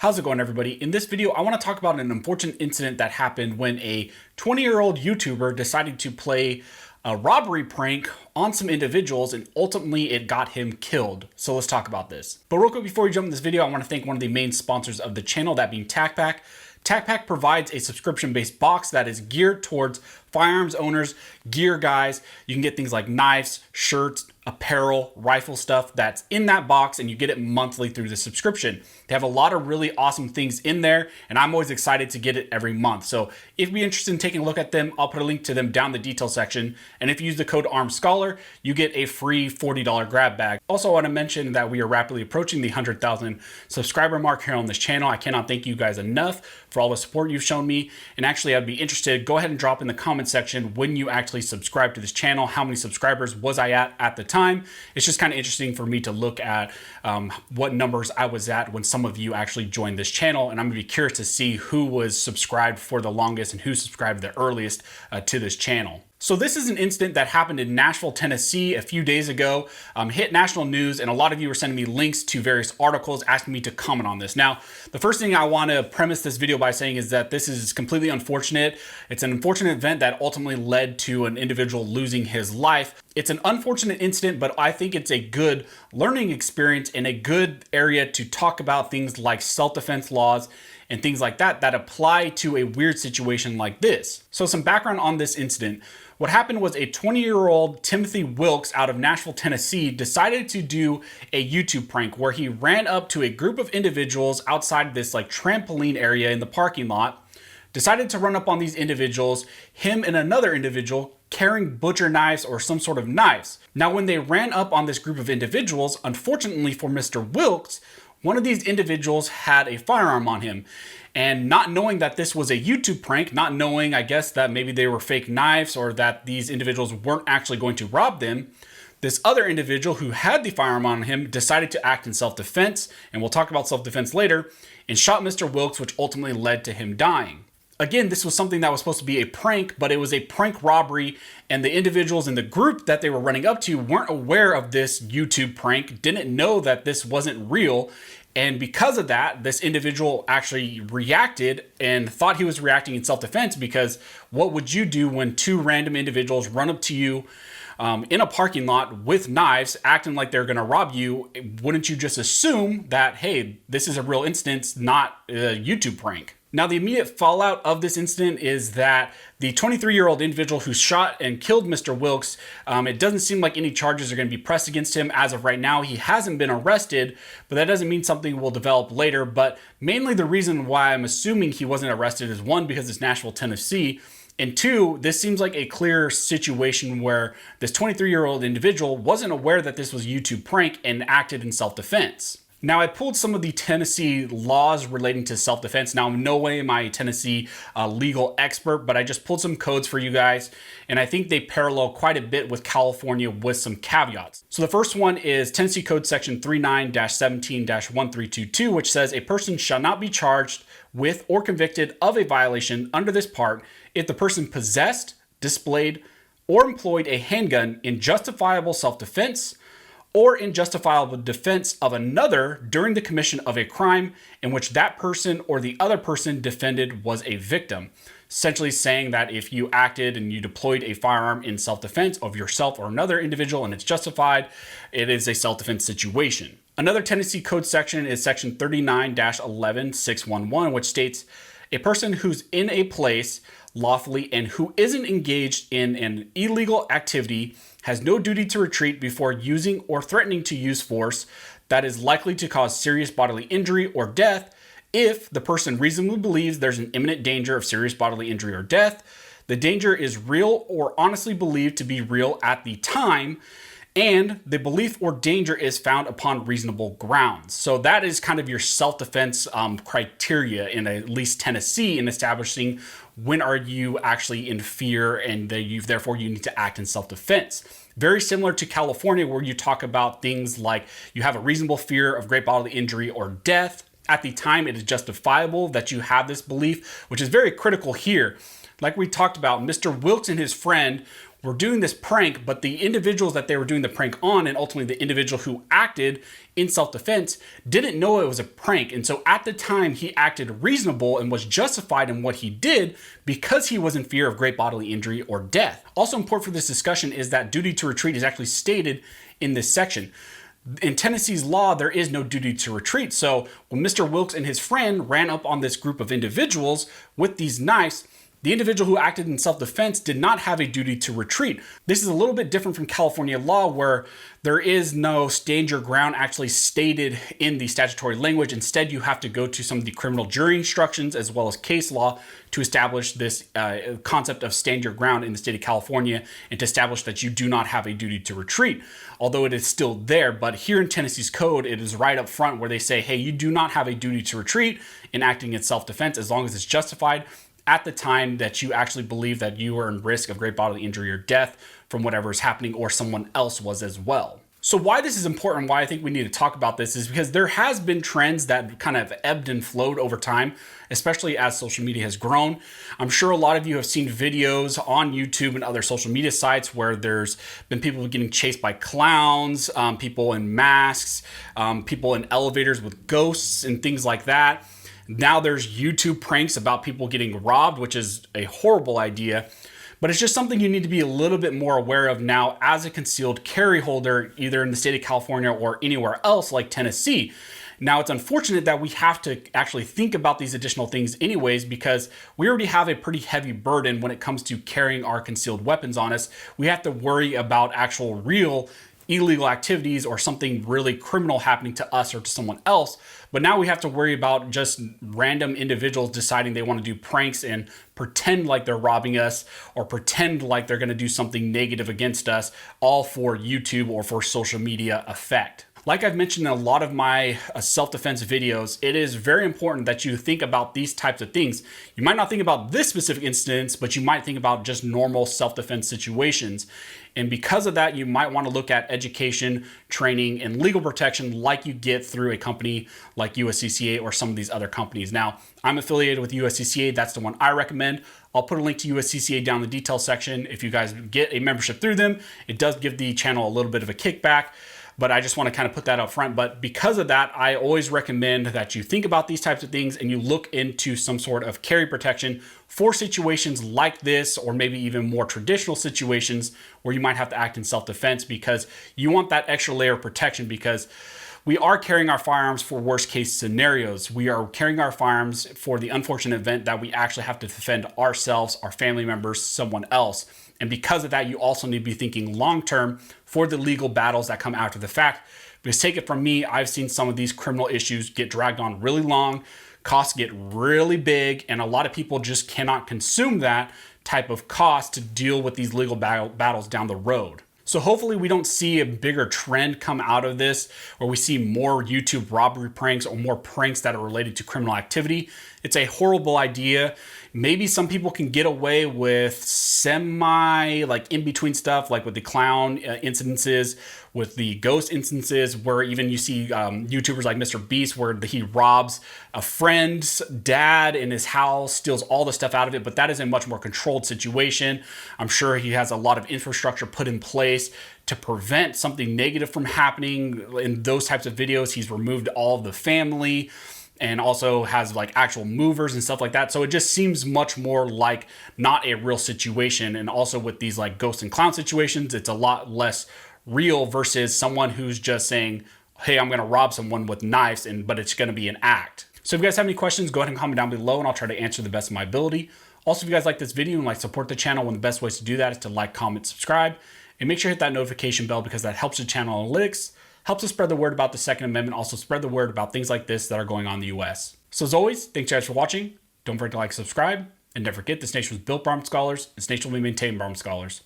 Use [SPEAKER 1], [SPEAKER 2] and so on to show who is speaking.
[SPEAKER 1] How's it going, everybody? In this video, I want to talk about an unfortunate incident that happened when a 20-year-old YouTuber decided to play a robbery prank on some individuals, and ultimately it got him killed. So let's talk about this. But real quick, before we jump in this video, I want to thank one of the main sponsors of the channel, that being TacPack. TacPack provides a subscription-based box that is geared towards firearms owners, gear guys. You can get things like knives, shirts, apparel, rifle stuff that's in that box, and you get it monthly through the subscription. They have a lot of really awesome things in there, and I'm always excited to get it every month. So if you're interested in taking a look at them, I'll put a link to them down in the detail section. And if you use the code ARMSCHOLAR, you get a free $40 grab bag. Also, I want to mention that we are rapidly approaching the 100,000 subscriber mark here on this channel. I cannot thank you guys enough for all the support you've shown me. And actually, I'd be interested, go ahead and drop in the comment section when you actually subscribe to this channel. How many subscribers was I at the time? It's just kind of interesting for me to look at what numbers I was at when some of you actually joined this channel. And I'm gonna be curious to see who was subscribed for the longest and who subscribed the earliest to this channel. So this is an incident that happened in Nashville, Tennessee a few days ago, hit national news, and a lot of you were sending me links to various articles asking me to comment on this. Now, the first thing I want to premise this video by saying is that this is completely unfortunate. It's an unfortunate event that ultimately led to an individual losing his life. It's an unfortunate incident, but I think it's a good learning experience and a good area to talk about things like self-defense laws and things like that that apply to a weird situation like this. So some background on this incident. What happened was a 20-year-old Timothy Wilkes out of Nashville, Tennessee decided to do a YouTube prank where he ran up to a group of individuals outside this like trampoline area in the parking lot, decided to run up on these individuals, him and another individual carrying butcher knives or some sort of knives. Now, when they ran up on this group of individuals, unfortunately for Mr. Wilkes, one of these individuals had a firearm on him. And not knowing that this was a YouTube prank, not knowing, I guess, that maybe they were fake knives or that these individuals weren't actually going to rob them, this other individual who had the firearm on him decided to act in self-defense, and we'll talk about self-defense later, and shot Mr. Wilkes, which ultimately led to him dying. Again, this was something that was supposed to be a prank, but it was a prank robbery, and the individuals in the group that they were running up to weren't aware of this YouTube prank, didn't know that this wasn't real. And because of that, this individual actually reacted and thought he was reacting in self-defense, because what would you do when two random individuals run up to you in a parking lot with knives, acting like they're gonna rob you? Wouldn't you just assume that, hey, this is a real instance, not a YouTube prank? Now, the immediate fallout of this incident is that the 23-year-old individual who shot and killed Mr. Wilkes, it doesn't seem like any charges are going to be pressed against him as of right now. He hasn't been arrested, but that doesn't mean something will develop later. But mainly the reason why I'm assuming he wasn't arrested is, one, because it's Nashville, Tennessee, and two, this seems like a clear situation where this 23-year-old individual wasn't aware that this was a YouTube prank and acted in self-defense. Now, I pulled some of the Tennessee laws relating to self-defense. Now, in no way am I a Tennessee legal expert, but I just pulled some codes for you guys, and I think they parallel quite a bit with California with some caveats. So the first one is Tennessee Code Section 39-17-1322, which says a person shall not be charged with or convicted of a violation under this part if the person possessed, displayed, or employed a handgun in justifiable self-defense or in justifiable defense of another during the commission of a crime in which that person or the other person defended was a victim. Essentially saying that if you acted and you deployed a firearm in self-defense of yourself or another individual and it's justified, it is a self-defense situation. Another Tennessee code section is section 39-11-611, which states a person who's in a place lawfully and who isn't engaged in an illegal activity has no duty to retreat before using or threatening to use force that is likely to cause serious bodily injury or death if the person reasonably believes there's an imminent danger of serious bodily injury or death, the danger is real or honestly believed to be real at the time, and the belief or danger is found upon reasonable grounds. So that is kind of your self-defense criteria in at least Tennessee in establishing when are you actually in fear and therefore you need to act in self-defense. Very similar to California, where you talk about things like you have a reasonable fear of great bodily injury or death. At the time, it is justifiable that you have this belief, which is very critical here. Like we talked about, Mr. Wilkes and his friend were doing this prank, but the individuals that they were doing the prank on, and ultimately the individual who acted in self-defense, didn't know it was a prank. And so at the time, he acted reasonable and was justified in what he did because he was in fear of great bodily injury or death. Also important for this discussion is that duty to retreat is actually stated in this section. In Tennessee's law, there is no duty to retreat. So when Mr. Wilkes and his friend ran up on this group of individuals with these knives, the individual who acted in self-defense did not have a duty to retreat. This is a little bit different from California law, where there is no stand your ground actually stated in the statutory language. Instead, you have to go to some of the criminal jury instructions as well as case law to establish this concept of stand your ground in the state of California, and to establish that you do not have a duty to retreat, although it is still there. But here in Tennessee's code, it is right up front where they say, hey, you do not have a duty to retreat in acting in self-defense as long as it's justified at the time that you actually believe that you are in risk of great bodily injury or death from whatever is happening, or someone else was as well. So why this is important, why I think we need to talk about this, is because there has been trends that kind of ebbed and flowed over time, especially as social media has grown. I'm sure a lot of you have seen videos on YouTube and other social media sites where there's been people getting chased by clowns, people in masks, people in elevators with ghosts and things like that. Now there's YouTube pranks about people getting robbed, which is a horrible idea, but it's just something you need to be a little bit more aware of now as a concealed carry holder, either in the state of California or anywhere else like Tennessee. Now, it's unfortunate that we have to actually think about these additional things anyways, because we already have a pretty heavy burden when it comes to carrying our concealed weapons on us. We have to worry about actual real illegal activities or something really criminal happening to us or to someone else. But now we have to worry about just random individuals deciding they want to do pranks and pretend like they're robbing us or pretend like they're going to do something negative against us, all for YouTube or for social media effect. Like I've mentioned in a lot of my self-defense videos, it is very important that you think about these types of things. You might not think about this specific instance, but you might think about just normal self-defense situations. And because of that, you might want to look at education, training, and legal protection like you get through a company like USCCA or some of these other companies. Now, I'm affiliated with USCCA. That's the one I recommend. I'll put a link to USCCA down in the details section. If you guys get a membership through them, it does give the channel a little bit of a kickback. But I just want to kind of put that up front. But because of that, I always recommend that you think about these types of things and you look into some sort of carry protection for situations like this, or maybe even more traditional situations where you might have to act in self-defense, because you want that extra layer of protection, because we are carrying our firearms for worst case scenarios. We are carrying our firearms for the unfortunate event that we actually have to defend ourselves, our family members, someone else. And because of that, you also need to be thinking long-term for the legal battles that come after the fact. Because take it from me, I've seen some of these criminal issues get dragged on really long, costs get really big, and a lot of people just cannot consume that type of cost to deal with these legal battles down the road. So hopefully we don't see a bigger trend come out of this, where we see more YouTube robbery pranks or more pranks that are related to criminal activity. It's a horrible idea. Maybe some people can get away with semi, like in between stuff, like with the clown incidences, with the ghost instances, where even you see YouTubers like Mr. Beast, where he robs a friend's dad in his house, steals all the stuff out of it. But that is a much more controlled situation. I'm sure he has a lot of infrastructure put in place to prevent something negative from happening. In those types of videos, he's removed all of the family, and also has like actual movers and stuff like that. So it just seems much more like not a real situation. And also with these like ghost and clown situations, it's a lot less real versus someone who's just saying, hey, I'm going to rob someone with knives, but it's going to be an act. So if you guys have any questions, go ahead and comment down below and I'll try to answer the best of my ability. Also, if you guys like this video and like support the channel, one of the best ways to do that is to like, comment, subscribe, and make sure you hit that notification bell, because that helps the channel analytics, helps us spread the word about the Second Amendment, also spread the word about things like this that are going on in the US. So as always, thanks guys for watching. Don't forget to like, subscribe, and never forget, this nation was built by armed scholars. This nation will be maintained by armed scholars.